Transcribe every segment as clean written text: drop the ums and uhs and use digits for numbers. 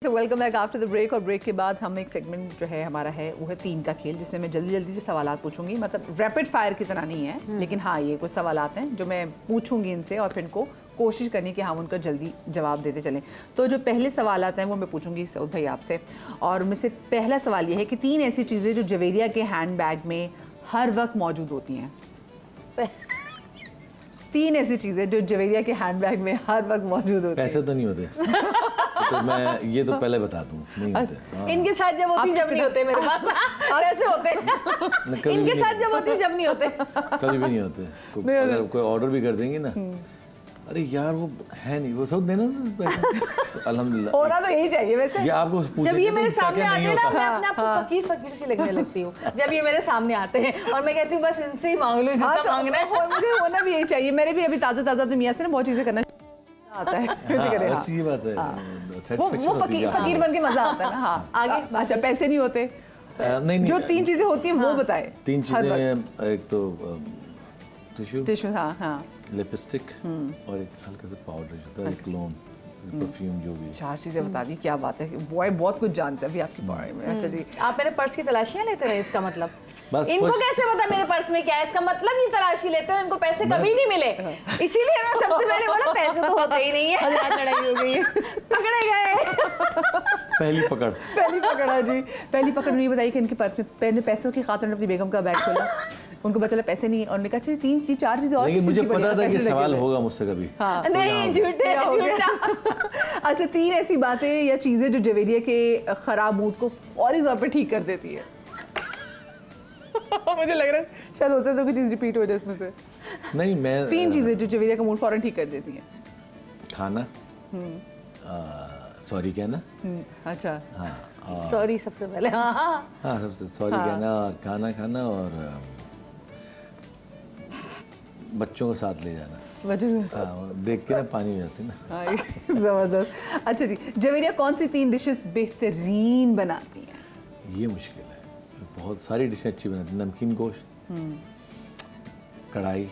तो welcome back after the break. और break के बाद हम एक सेगमेंट जो है हमारा है वो है 3 का खेल, जिसमें मैं जल्दी जल्दी से सवालात पूछूंगी। मतलब रैपिड फायर की तरह नहीं है, लेकिन हाँ ये कुछ सवालात हैं जो मैं पूछूंगी इनसे और फिर इनको कोशिश करनी कि हम उनका जल्दी जवाब देते चलें। तो जो पहले सवालात हैं वो मैं पूछूंगी सऊद भाई आपसे, और उनमें से पहला सवाल ये है कि 3 ऐसी चीज़ें जो जवेरिया के हैंड बैग में हर वक्त मौजूद होती हैं। 3 ऐसी चीज़ें जो जवेरिया के हैंड बैग में हर वक्त मौजूद होती हैं। पैसे तो नहीं होते तो मैं ये तो पहले बता दूं, नहीं होते। इनके साथ जब होती जब नहीं होते मेरे पास पैसे होते इनके साथ जब होती जब नहीं होते, कभी भी नहीं होते। अगर कोई ऑर्डर भी कर देंगे ना, अरे यार वो है नहीं, वो सब देना तो अल्हम्दुलिल्लाह होना तो यही चाहिए वैसे। ये आपको जब ये मेरे सामने आते हैं ना, मैं अपने आप को फकीर फकीर सी लगने लगती हूँ जब ये मेरे सामने आते हैं, और मैं कहती हूँ बस इनसे ही मांग लो जितना मांगना है। मुझे होना भी यही चाहिए। मेरे भी अभी ताज़ा ताज़ा तो मियाँ से ना बहुत चीज़ें करना आता है। अच्छी बात है, वो फकीर बन के मजा आता है ना। हाँ आगे। अच्छा पैसे नहीं होते, नहीं जो 3 चीजें होती हैं वो बताए। 3 चीजें, एक तो टिश्यू, हाँ, लिपस्टिक और एक हल्का सा पाउडर जो था, एक लोन, परफ्यूम, जो भी। 4 चीजें बता दी, क्या बात है। बॉय बहुत कुछ जानता है अभी आपके बारे में। अच्छा जी, आप मेरे पर्स की तलाशियां लेते रहे, इसका मतलब बस इनको कैसे पता मेरे पर्स में क्या है? इसका मतलब ये तलाशी लेते हैं, इनको पैसे कभी नहीं मिले, इसीलिए मैं सबसे पहले बोला पैसे तो होते ही नहीं है। लड़ाई हो गई है, पकड़े गए। पहली पकड़ जी, पहली पकड़ नहीं बताई कि इनके पर्स में पैसों की खातिर अपनी बेगम का बैग खोला, उनको पता चला पैसे नहीं, और उन्होंने कहा 4 चीजें और। लेकिन मुझे पता था कि सवाल होगा मुझसे कभी। हाँ, नहीं झूठे झूठा। अच्छा 3 ऐसी बातें या चीजें जो जवेरिया के खराब मूड को फौरी तौर पे ठीक कर देती है। मुझे लग रहा है शायद हो सकता है कोई चीज रिपीट हो जाए इसमें से। नहीं, मैं 3 चीजें जो जवेरिया का मूड फौरन ठीक कर देती हैं। खाना, सॉरी कहना। अच्छा हाँ, सॉरी सबसे पहले। हाँ सबसे सॉरी कहना, खाना खाना, और बच्चों को साथ ले जाना। हाँ, देख के ना पानी हो जाती ना। जबरदस्त। अच्छा जी, जवेरिया कौन सी 3 डिशेस बेहतरीन बनाती हैं? ये मुश्किल है, बहुत सारी डिशें अच्छी बनाती हैं। नमकीन गोश्त, कढ़ाई,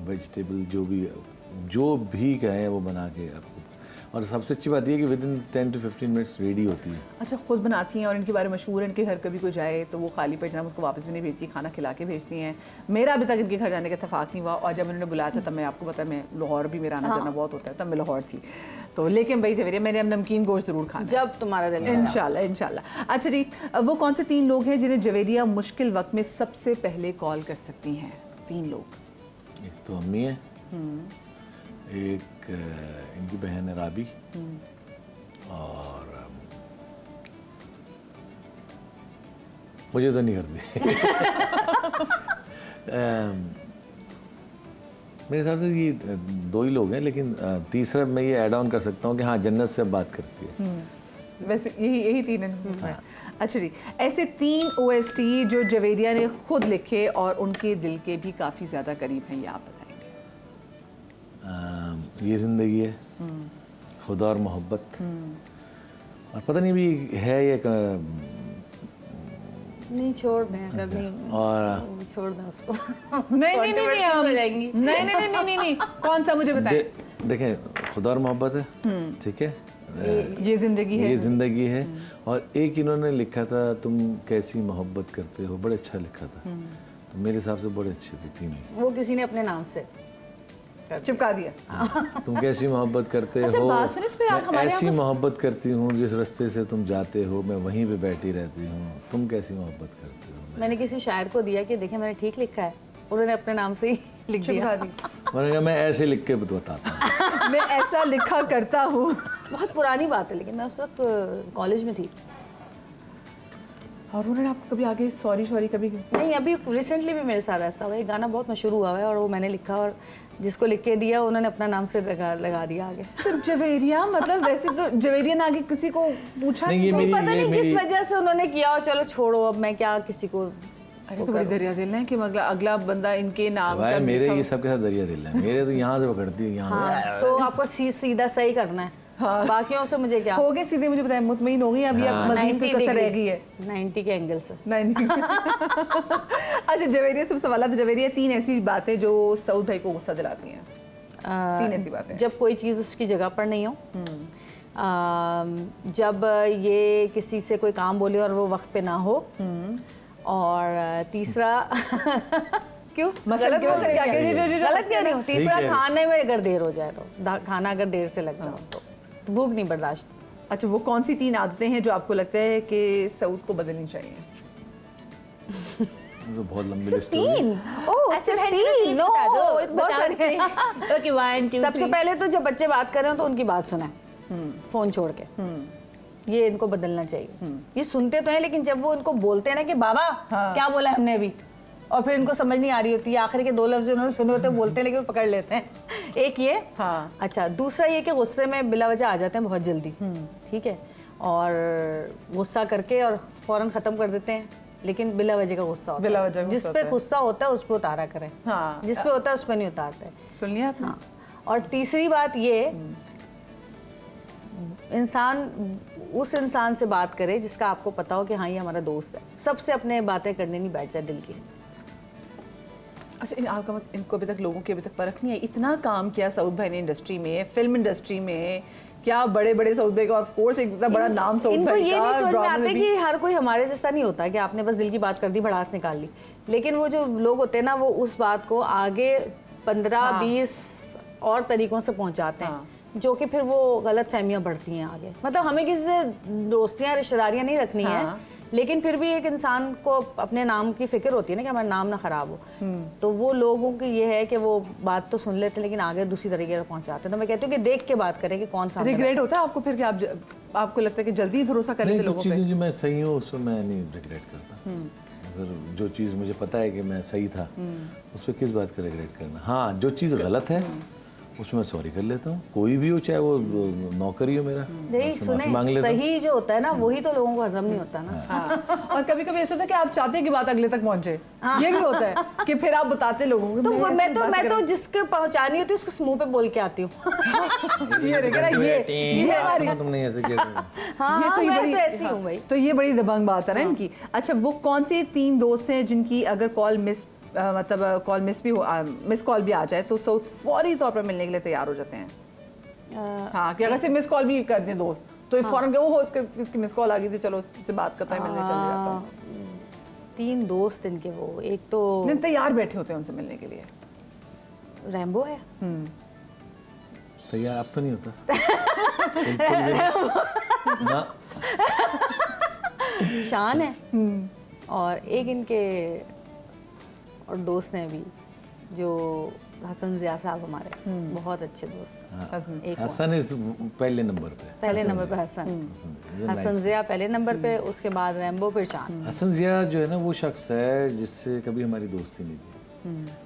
वेजिटेबल, जो भी कहें वो बना के आपको। और सबसे अच्छी बात ये है कि with in 10 to 15 minutes ready होती है। अच्छा, खुद बनाती हैं और इनके बारे में मशहूर है, इनके घर कभी कोई जाए तो वो खाली पेट जनाब उसको वापस भी नहीं भेजती, खाना खिला के भेजती हैं। मेरा अभी तक इनके घर जाने का इत्तेफाक नहीं हुआ, और जब उन्होंने बुलाया था तब मैं आपको पता, मैं लाहौर भी मेरा आना जाना बहुत होता है, तब मैं लाहौर थी। तो लेकिन भाई जवेरिया मैंने अब नमकीन गोश्त जरूर खाना जब तुम्हारा दिन, इंशाल्लाह। अच्छा जी, वो कौन से 3 लोग हैं जिन्हें जवेरिया मुश्किल वक्त में सबसे पहले कॉल कर सकती हैं? 3 लोग। एक तो अम्मी है, एक इनकी बहन है राबी, और मुझे तो नहीं करती। मेरे हिसाब से ये 2 ही लोग हैं, लेकिन तीसरा मैं ये ऐड ऑन कर सकता हूँ कि हाँ, जन्नत से बात करती है। वैसे यही 3 हैं। अच्छा जी, ऐसे 3 OST जो जवेरिया ने खुद लिखे और उनके दिल के भी काफ़ी ज़्यादा करीब हैं, ये आप बताएंगे? ये ज़िंदगी है, खुदा और मोहब्बत, और पता नहीं भी है ये नहीं छोड़ दें, अगर नहीं और छोड़ दें उसको। नहीं, कौन सा मुझे बताएं? देखें, खुदा और मोहब्बत है, ठीक है, ये जिंदगी है, और एक इन्होंने लिखा था, तुम कैसी मोहब्बत करते हो, बड़े अच्छा लिखा था, तो मेरे हिसाब से बड़े अच्छे थे 3 ही। वो किसी ने अपने नाम से चिपका दिया। तुम कैसी मोहब्बत करते अच्छा, हो, मैं ऐसी मोहब्बत करती हूँ जिस रास्ते से तुम जाते हो, मैं वहीं पे बैठी रहती हूँ, तुम कैसी मोहब्बत करते हो। मैंने किसी शायर को दिया कि देखें मैंने ठीक लिखा है, उन्होंने अपने नाम से ही लिख दिया। मैंने कहा मैं ऐसे लिख के बताता हूँ। मैं ऐसा लिखा करता हूँ। बहुत पुरानी बात है, लेकिन मैं उस वक्त कॉलेज में थी। और उन्होंने आपको कभी आगे सॉरी कभी नहीं? अभी रिसेंटली भी मेरे साथ ऐसा हुआ, एक गाना बहुत मशहूर हुआ है और वो मैंने लिखा, और जिसको लिख के दिया उन्होंने अपना नाम से लगा दिया आगे। तो जवेरिया, मतलब वैसे तो जवेरिया ने आगे किसी को पूछा नहीं, पता नहीं किस वजह से उन्होंने किया, और चलो छोड़ो, अब मैं क्या किसी को। अरे तो बड़ी दरिया दिल है कि अगला बंदा इनके नाम का। मेरे ये सब के साथ दरिया दिल है, मेरे तो यहाँ से पकड़ती है यहाँ। तो आपको सीधा सही करना है, बाकियों से मुझे क्या हो गए सीधे, मुझे बताया मुतमईन हो गई, अभी अब मज़ीद कोई कसर रह गई है 90 के एंगल से। 90। अच्छा जवेरिया, सब सवाल। जवेरिया 3 ऐसी बातें जो सऊद भाई को गुस्सा दिलाती हैं। 3 ऐसी बातें। जब कोई चीज़ उसकी जगह पर नहीं हो, जब ये किसी से कोई काम बोले और वो वक्त पे ना हो, और तीसरा क्यों गलत क्यों नहीं हो, तीसरा खाने में अगर देर हो जाए तो, खाना अगर देर से लगता हो तो भूख नहीं बर्दाश्त। अच्छा, वो कौन सी 3 आदतें हैं जो आपको लगता है कि सऊद को बदलनी चाहिए? तो बहुत लंबी लिस्ट है। 3? अच्छा, 3 नो, सबसे पहले तो जब बच्चे बात कर रहे हो तो उनकी बात सुने, फोन छोड़ के, ये इनको बदलना चाहिए। ये सुनते तो हैं लेकिन जब वो उनको बोलते हैं ना कि बाबा क्या बोला हमने अभी, और फिर इनको समझ नहीं आ रही होती, आखिरी के 2 लफ्ज उन्होंने सुने होते बोलते हैं लेकिन पकड़ लेते हैं। एक ये, हाँ। अच्छा, दूसरा ये कि गुस्से में बिला वजह आ जाते हैं बहुत जल्दी, ठीक है, और गुस्सा करके और फौरन खत्म कर देते हैं, लेकिन बिला वजह का गुस्सा होता है। जिस पे गुस्सा होता है उस पे उतारा करें, हाँ। जिस पे होता है उस पे नहीं उतारते। सुन लिया आपने? हाँ। और तीसरी बात ये, उस इंसान से बात करे जिसका आपको पता हो कि हाँ ये हमारा दोस्त है, सबसे अपने बातें करने नहीं बैठ जाए दिल की। अच्छा, आपका इनको अभी तक लोगों की अभी तक परख नहीं है? इतना काम किया सऊद भाई ने इंडस्ट्री में, फिल्म इंडस्ट्री में, क्या बड़े बड़े सऊद भाई का, ऑफ कोर्स एक इतना बड़ा नाम सऊद भाई का। ये नहीं समझ में आता कि हर कोई हमारे जैसा नहीं होता कि आपने बस दिल की बात कर दी, भड़ास निकाल ली, लेकिन वो जो लोग होते हैं ना, वो उस बात को आगे 15-20 और तरीकों से पहुंचाते हैं, जो कि फिर वो गलत फहमियाँ बढ़ती हैं आगे। मतलब हमें किसी से दोस्तियाँ रिश्तेदारियाँ नहीं रखनी है, लेकिन फिर भी एक इंसान को अपने नाम की फिक्र होती है ना कि हमारा नाम ना खराब हो, तो वो लोगों की ये है कि वो बात तो सुन लेते हैं लेकिन आगे दूसरी तरीके से पहुंचाते हैं। तो मैं कहती हूँ कि देख के बात करें कि कौन सा रिग्रेट होता है आपको फिर, कि आपको लगता है कि जल्दी भरोसा करें लोगों पे? चीज़ें जो मैं सही हूँ उस पर मैं नहीं रिग्रेट करता। अगर जो चीज़ मुझे पता है कि मैं सही था, उस पर किस बात का रिग्रेट करना। हाँ, जो चीज़ गलत है उसमें सॉरी कर लेता हूँ, कोई भी हो, चाहे वो नौकरी हो मेरा, नहीं सुने, सही जो होता है ना वही तो लोगों को हजम नहीं होता ना। हाँ। और कभी कभी ऐसा होता है कि आप चाहते हैं कि बात अगले तक पहुंचे, ये भी होता है कि फिर आप बताते लोगों को। तो मैं तो जिसके पहुंचानी होती है उसको मुंह पे बोल के आती हूँ। तो ये बड़ी दबंग बात है ना इनकी। अच्छा, वो कौन सी 3 दोस्त हैं जिनकी अगर कॉल मिस मतलब कॉल मिस भी हो, मिस कॉल भी आ जाए तो सऊद फौरी तौर पर मिलने के लिए तैयार हो जाते हैं? हाँ, कि अगर से मिस कॉल भी कर दें दोस्त तो फौरन वो हो इसकी मिस कॉल आ गई थी, चलो उससे बात करते हैं, मिलने चले जाता हूँ। 3 दोस्त इनके, वो एक तो तैयार बैठे होते हैं उनसे मिलने के लिए। रैम्बो है तैयार, अब तो नहीं होता ना। शान है, और एक इनके और दोस्त हैं अभी जो हसन ज़िया साहब, हमारे बहुत अच्छे दोस्त। हसन इस पहले नंबर पे हसन ज़िया पहले नंबर पे, उसके बाद रैम्बो, फिर शान। हसन ज़िया जो है ना, वो शख्स है जिससे कभी हमारी दोस्ती नहीं थी,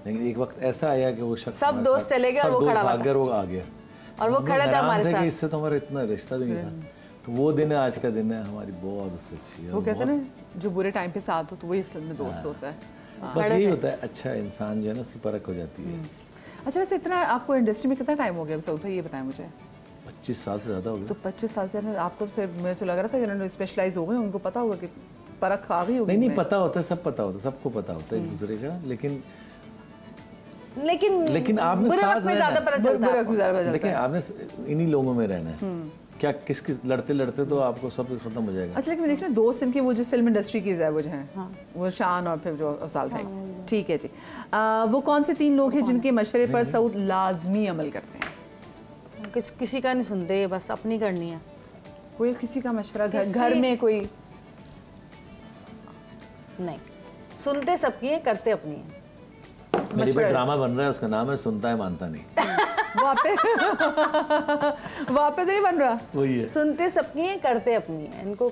लेकिन एक वक्त ऐसा आया कि वो शख्स, सब दोस्त चले गए और वो खड़ा था, वो आ गया और वो खड़ा था हमारे साथ। इससे तो हमारा इतना रिश्ता भी नहीं था। तो वो दिन है, आज का दिन है, हमारी बहुत अच्छी है। वो कहते हैं ना, जो बुरे टाइम पे साथ हो तो वही असल में दोस्त होता है। बस यही होता है, अच्छा इंसान जो है ना उसकी परख हो जाती है। अच्छा, वैसे इतना आपको इंडस्ट्री में कितना टाइम हो गया सऊद भाई, ये बताएं मुझे? 25 साल से ज़्यादा हो गया। तो 25 साल से आपको फिर मुझे तो लग रहा था कि उन्होंने स्पेशलाइज हो गए, उनको पता होगा कि परख आ गई होगी। नहीं, पता होता है, सब पता होता है, सबको पता होता है एक दूसरे का, लेकिन आपने साथ में ज़्यादा पता चलता है। देखिए, आपने इन्हीं लोगों में रहना है, क्या किसकी लड़ते तो आपको सब खत्म हो जाएगा। अच्छा, लेकिन देखिए दोस्त इनके वो जो फिल्म इंडस्ट्री की है वो जो है, वो शान और फिर जो अफसाल भाई, ठीक है जी। वो कौन से 3 लोग हैं जिनके मशवरे पर सऊद लाजमी अमल करते हैं? किसी का नहीं सुनते, बस अपनी करनी है। कोई किसी का मशवरा घर में कोई नहीं सुनते, सबकी है, करते अपनी है। मेरे पे ड्रामा बन रहा है, उसका नाम है सुनता है मानता नहीं। वहाँ पे तो नहीं बन रहा, वही है। सुनते सबकी है, करते अपनी है। इनको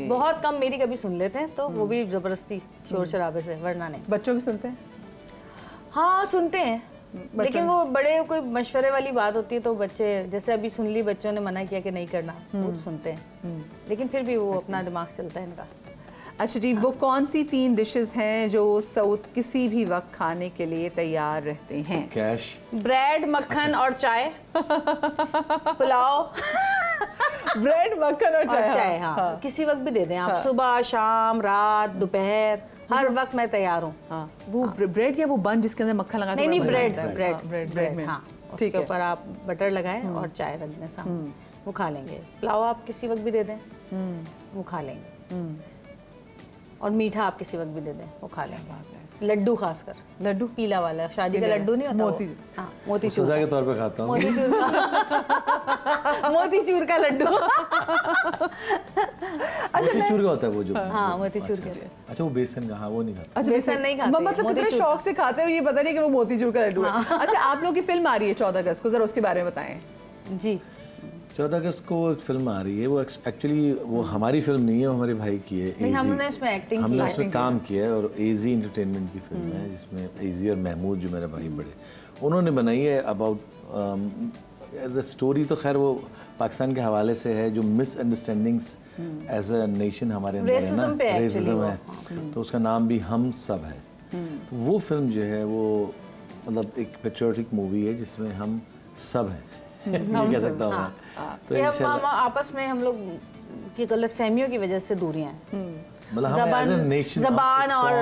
बहुत कम मेरी कभी सुन लेते हैं, तो वो भी जबरदस्ती शोर शराबे से, वरना नहीं। बच्चों की सुनते हैं? हाँ सुनते हैं, लेकिन वो बड़े कोई मशवरे वाली बात होती है तो बच्चे, जैसे अभी सुन ली, बच्चों ने मना किया कि नहीं करना, वो तो सुनते हैं, लेकिन फिर भी वो अपना दिमाग चलता है इनका। अच्छा जी, वो कौन सी 3 डिशेस हैं जो सऊद किसी भी वक्त खाने के लिए तैयार रहते हैं? कैश, ब्रेड, मक्खन और चाय। पुलाव, ब्रेड, मक्खन और चाय। हाँ, किसी वक्त भी दे दें आप, सुबह, शाम, रात, दोपहर, हर वक्त मैं तैयार हूँ। हाँ, वो ब्रेड या वो बन जिसके अंदर मक्खन लगा? नहीं, ब्रेड में, हाँ, उसके ऊपर आप बटर लगाएं और चाय रख दें सामने, वो खा लेंगे। पुलाव आप किसी वक्त भी दे दें वो खा लेंगे, और मीठा आप किसी वक्त भी दे दें वो खा लेंगे। लड्डू खासकर, लड्डू पीला वाला शादी का लड्डू नहीं होता, मोती, हाँ मोतीचूर सजा के तौर पे खाता हूँ, मोतीचूर का मोतीचूर का लड्डू। मोतीचूर का होता है वो जो, हाँ मोतीचूर का। अच्छा वो बेसन का, हाँ वो नहीं खाता। अच्छा बेसन नहीं खाते, मतलब कितने शौक से खाते हो ये पता नहीं कि वो मोतीचूर का लड्डू है। अच्छा आप लोग की फिल्म आ रही है 14 अगस्त को, जरा उसके बारे में बताएं। जी 14 अगस्त को एक फिल्म आ रही है, वो एक्चुअली वो हमारी फिल्म नहीं है, वो हमारे भाई की है। हमने इसमें एक्टिंग की, हमने उसमें काम किया है, और एजी एंटरटेनमेंट की फिल्म है जिसमें एजी और महमूद जो मेरे भाई बड़े उन्होंने बनाई है अबाउट एज अ स्टोरी। तो खैर वो पाकिस्तान के हवाले से है, जो मिसअंडरस्टैंडिंग्स एज अ नेशन हमारे अंदर है ना, रेसिज्म है, तो उसका नाम भी हम सब है। तो वो फिल्म जो है वो मतलब एक पेट्रियोटिक मूवी है जिसमें हम सब हैं, ये कह सकता हूँ। तो हम आपस में हम लोग की गलत फहमियों की वजह से दूरियां हैं, मतलब हम ज़बान और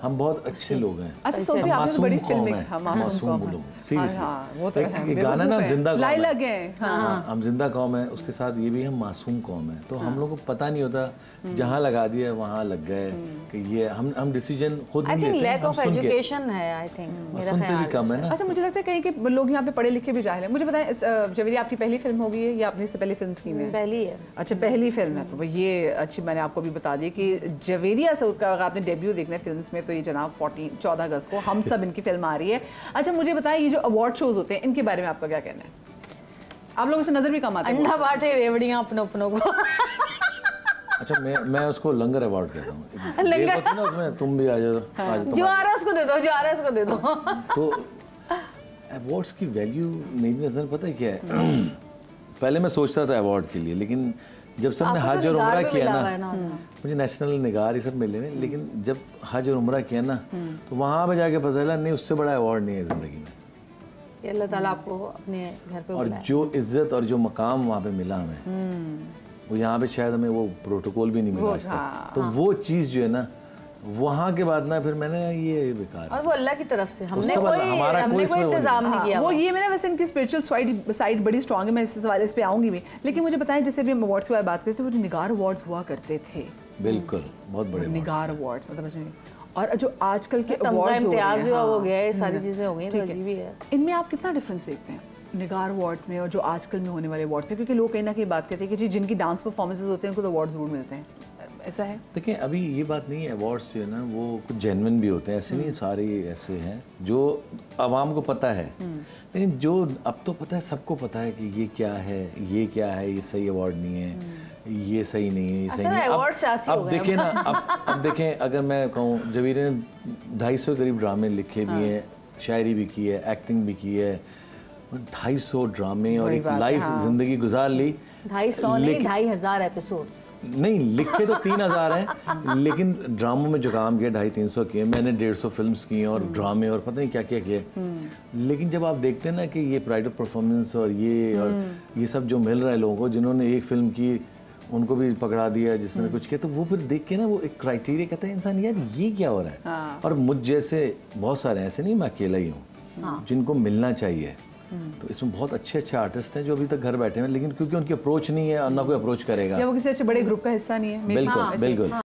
हम बहुत अच्छे लोग हैं। अच्छा सोफी आपने बड़ी फिल्म है मासूम लोग, सीरियसली वो तो है, एक गाना ना जिंदा कौम लाई लगे, हाँ हम जिंदा कौम है, उसके साथ ये भी हम मासूम कौम है। तो हम लोग को पता नहीं होता, जहाँ लगा दिया वहाँ लग गए कि ये हम डिसीजन खुद नहीं लेते, लैक ऑफ एजुकेशन है आई थिंक, सुनते भी कम है ना। अच्छा मुझे लगता है कहीं के लोग यहाँ पे पढ़े लिखे भी जाहिल हैं। मुझे बताएं जवेरी आपकी पहली फिल्म होगी या आपने इससे पहले फिल्म की है? पहली है। अच्छा पहली फिल्म है, तो ये अच्छी मैंने आपको भी बता दी कि जवेरिया सऊद का अगर आपने डेब्यू देखना है फिल्म्स में तो ये जनाब 14 अगस्त को हम सब इनकी फिल्म आ रही है। अच्छा मुझे बताएं ये जो अवार्ड शोज होते हैं इनके बारे में आपका क्या कहना है? आप लोगों से नजर भी कम आती है, अंडा बांटे रेवड़ियां अपनों को। अच्छा मैं उसको लंगर अवार्ड कहता हूँ, लंगर ना उसमें तुम भी आ जाओ, जो आ रहा है उसको दे दो, जो आ रहा है उसको दे दो। तो अवार्ड्स की वैल्यू मेरी नजर पता है क्या है, पहले मैं सोचता था अवार्ड के लिए, लेकिन जब सबने हज और उम्रा किया ना, मुझे नेशनल निगार ये सब मिले हैं, लेकिन जब हज और उम्रा किया ना तो वहाँ पे जाके पता चला नहीं उससे बड़ा अवार्ड नहीं है ज़िंदगी में। अल्लाह ताला आपको अपने घर पे और जो इज्जत और जो मकाम वहाँ पे मिला हमें, वो यहाँ पे शायद हमें वो प्रोटोकॉल भी नहीं मिला आज तक। तो वो चीज़ जो है ना वहाँ के बाद ना फिर मैंने ये बेकार, और वो अल्लाह की तरफ से हमने कोई इंतजाम नहीं किया। वो ये मेरा वैसे इनकी स्पिरिचुअल साइड बड़ी स्ट्रांग है, मैं इस सवाल इस पे आऊंगी भी, लेकिन मुझे बताएं जैसे भी हम अवार्ड्स के बारे में बात करते थे, वो जो निगार अवार्ड्स हुआ करते थे, बिल्कुल बहुत बड़े निगार अवार्ड्स मतलब, और जो आजकल के अवार्ड्स हो गया, ये सारी चीजें हो गई, भी है इनमें आप कितना डिफरेंस देखते हैं निगार अवार्ड्स में और जो आजकल में होने वाले अवार्ड्स में? क्योंकि लोग कहीं ना कहीं बात करते हैं कि जी जिनकी डांस परफॉर्मेंसेज होते हैं उनको तो अवार्ड्स जरूर मिलते हैं, ऐसा है? देखिए अभी ये बात नहीं है, अवार्ड्स जो है ना वो कुछ जेन्युइन भी होते हैं, ऐसे नहीं सारे ऐसे हैं जो आवाम को पता है, लेकिन जो अब तो पता है, सबको पता है कि ये क्या है, ये क्या है, ये सही अवार्ड नहीं है, ये सही नहीं है, ये सही नहीं है। अब देखें ना, अब देखें अगर मैं कहूँ जवीर ने 250 करीब ड्रामे लिखे भी हैं, शायरी भी की है, एक्टिंग भी की है, 250 ड्रामे और एक लाइफ जिंदगी गुजार ली। 250 नहीं 2500 एपिसोड्स नहीं, लिखे तो 3000 हैं, लेकिन ड्रामों में जो काम किया 250-300 किए, मैंने 150 फिल्म्स की और ड्रामे और पता नहीं क्या क्या किए। लेकिन जब आप देखते हैं ना कि ये प्राइड ऑफ परफॉर्मेंस और ये सब जो मिल रहा है लोगों को, जिन्होंने एक फिल्म की उनको भी पकड़ा दिया, जिसने कुछ किया, तो वो फिर देख के ना वो एक क्राइटेरिया कहता है इंसान यार ये क्या हो रहा है। और मुझ जैसे बहुत सारे ऐसे नहीं, मैं अकेला ही हूँ जिनको मिलना चाहिए। तो इसमें बहुत अच्छे आर्टिस्ट हैं जो अभी तक घर बैठे हैं, लेकिन क्योंकि उनकी अप्रोच नहीं है और ना कोई अप्रोच करेगा, या वो किसी अच्छे बड़े ग्रुप का हिस्सा नहीं है। बिल्कुल बिल्कुल।